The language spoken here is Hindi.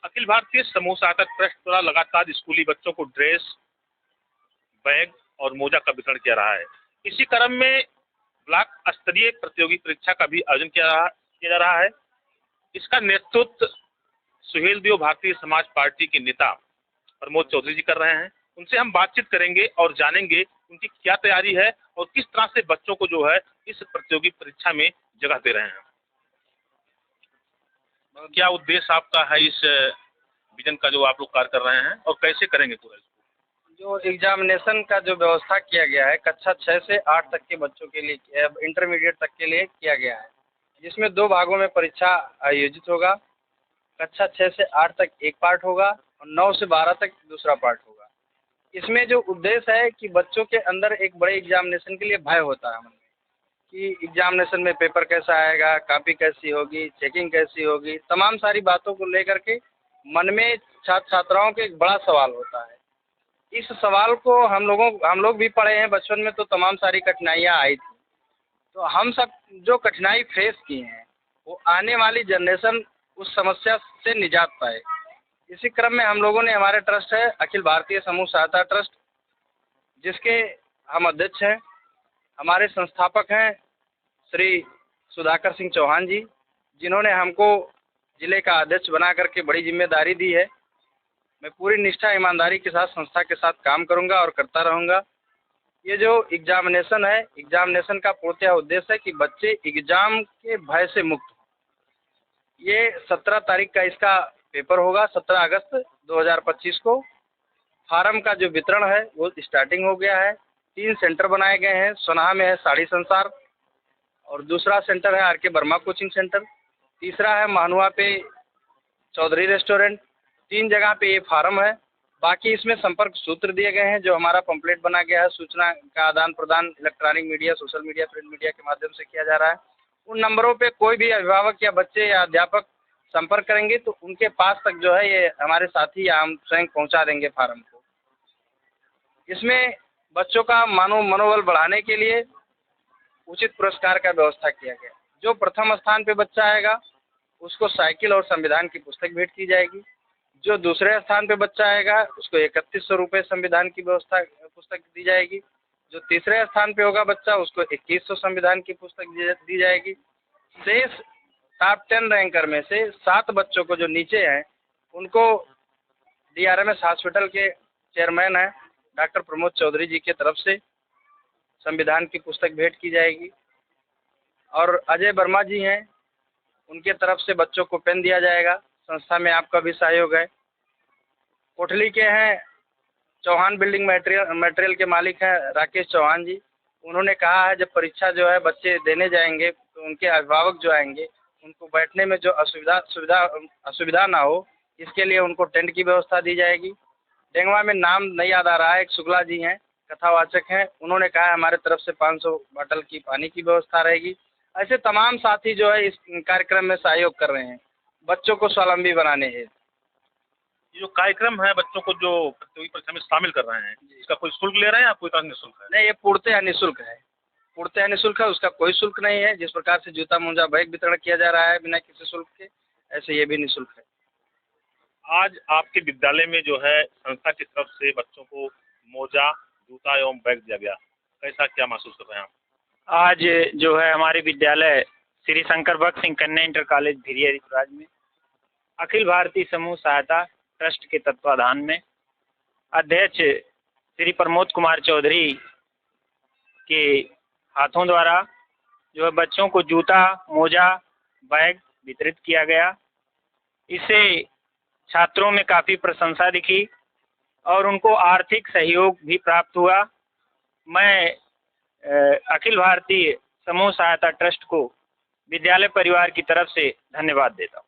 अखिल भारतीय समूह सहायता ट्रस्ट द्वारा लगातार स्कूली बच्चों को ड्रेस, बैग और मोजा का वितरण किया रहा है। इसी क्रम में ब्लॉक स्तरीय प्रतियोगी परीक्षा का भी आयोजन किया जा रहा है। इसका नेतृत्व सुहेल देव भारतीय समाज पार्टी के नेता प्रमोद चौधरी जी कर रहे हैं। उनसे हम बातचीत करेंगे और जानेंगे उनकी क्या तैयारी है और किस तरह से बच्चों को जो है इस प्रतियोगी परीक्षा में जगह दे रहे हैं। क्या उद्देश्य आपका है इस विजन का जो आप लोग कार्य कर रहे हैं और कैसे करेंगे पूरा इसको? जो एग्जामिनेशन का जो व्यवस्था किया गया है कक्षा 6 से 8 तक के बच्चों के लिए, इंटरमीडिएट तक के लिए किया गया है, जिसमें 2 भागों में परीक्षा आयोजित होगा। कक्षा 6 से 8 तक एक पार्ट होगा और 9 से 12 तक दूसरा पार्ट होगा। इसमें जो उद्देश्य है कि बच्चों के अंदर एक बड़े एग्जामिनेशन के लिए भय होता है मन में कि एग्जामिनेशन में पेपर कैसा आएगा, कापी कैसी होगी, चेकिंग कैसी होगी, तमाम सारी बातों को लेकर के मन में छात्र छात्राओं के एक बड़ा सवाल होता है। इस सवाल को हम लोग भी पढ़े हैं बचपन में, तो तमाम सारी कठिनाइयाँ आई थी। तो हम सब जो कठिनाई फेस किए हैं वो आने वाली जनरेशन उस समस्या से निजात पाए। इसी क्रम में हम लोगों ने, हमारे ट्रस्ट है अखिल भारतीय समूह सहायता ट्रस्ट, जिसके हम अध्यक्ष हैं। हमारे संस्थापक हैं श्री सुधाकर सिंह चौहान जी, जिन्होंने हमको जिले का अध्यक्ष बना करके बड़ी जिम्मेदारी दी है। मैं पूरी निष्ठा ईमानदारी के साथ संस्था के साथ काम करूंगा और करता रहूंगा। ये जो एग्जामिनेशन है, एग्जामिनेशन का पूर्णतः उद्देश्य है कि बच्चे एग्जाम के भय से मुक्त हों। ये 17 तारीख का इसका पेपर होगा, 17 अगस्त 2025 को। फार्म का जो वितरण है वो स्टार्टिंग हो गया है। 3 सेंटर बनाए गए हैं। सोनाहा में है साड़ी संसार, और दूसरा सेंटर है आर.के. वर्मा कोचिंग सेंटर, तीसरा है महानुआ पे चौधरी रेस्टोरेंट। 3 जगह पे ये फार्म है। बाकी इसमें संपर्क सूत्र दिए गए हैं, जो हमारा पंपलेट बना गया है। सूचना का आदान प्रदान electronic media, social media, print media के माध्यम से किया जा रहा है। उन नंबरों पे कोई भी अभिभावक या बच्चे या अध्यापक संपर्क करेंगे तो उनके पास तक जो है ये हमारे साथी या हम स्वयं पहुंचा देंगे फार्म को। इसमें बच्चों का मनोबल बढ़ाने के लिए उचित पुरस्कार का व्यवस्था किया गया। जो प्रथम स्थान पे बच्चा आएगा उसको साइकिल और संविधान की पुस्तक भेंट की जाएगी। जो दूसरे स्थान पे बच्चा आएगा उसको 3100 रुपये संविधान की व्यवस्था पुस्तक दी जाएगी। जो तीसरे स्थान पे होगा बच्चा उसको 2100 संविधान की पुस्तक दी जाएगी। शेष टॉप 10 रैंकर में से 7 बच्चों को जो नीचे हैं उनको DRMS हॉस्पिटल के चेयरमैन हैं डॉक्टर प्रमोद चौधरी जी की तरफ से संविधान की पुस्तक भेंट की जाएगी। और अजय वर्मा जी हैं, उनके तरफ से बच्चों को पेन दिया जाएगा। संस्था में आपका भी सहयोग है। कोठली के हैं चौहान बिल्डिंग मटेरियल के मालिक हैं राकेश चौहान जी। उन्होंने कहा है जब परीक्षा जो है बच्चे देने जाएंगे तो उनके अभिभावक जो आएंगे उनको बैठने में जो असुविधा ना हो, इसके लिए उनको टेंट की व्यवस्था दी जाएगी। डेंगवा में नाम नहीं याद आ रहा है, एक शुक्ला जी हैं, कथावाचक हैं, उन्होंने कहा है हमारे तरफ से 500 बोतल की पानी की व्यवस्था रहेगी। ऐसे तमाम साथी जो है इस कार्यक्रम में सहयोग कर रहे हैं बच्चों को स्वावलंबी बनाने हैं। ये जो कार्यक्रम है बच्चों को जो प्रतियोगी परीक्षा में शामिल कर रहे हैं, इसका कोई शुल्क ले रहे हैं या कोई तरह निःशुल्क है? नहीं, ये पूर्णतः निःशुल्क है। पूर्णतः निःशुल्क है, उसका कोई शुल्क नहीं है। जिस प्रकार से जूता मोजा बैग वितरण किया जा रहा है बिना किसी शुल्क के, ऐसे ये भी निःशुल्क है। आज आपके विद्यालय में जो है संस्था की तरफ से बच्चों को मोजा, जूता एवं बैग दिया गया, कैसा क्या महसूस कर रहे हैं आप? आज जो है हमारे विद्यालय श्री शंकर भक्त सिंह कन्या इंटर कॉलेज भिरिया रिसराज में अखिल भारतीय समूह सहायता ट्रस्ट के तत्वाधान में अध्यक्ष श्री प्रमोद कुमार चौधरी के हाथों द्वारा जो है बच्चों को जूता, मोजा, बैग वितरित किया गया। इससे छात्रों में काफ़ी प्रशंसा दिखी और उनको आर्थिक सहयोग भी प्राप्त हुआ। मैं अखिल भारतीय समूह सहायता ट्रस्ट को विद्यालय परिवार की तरफ से धन्यवाद देता हूँ।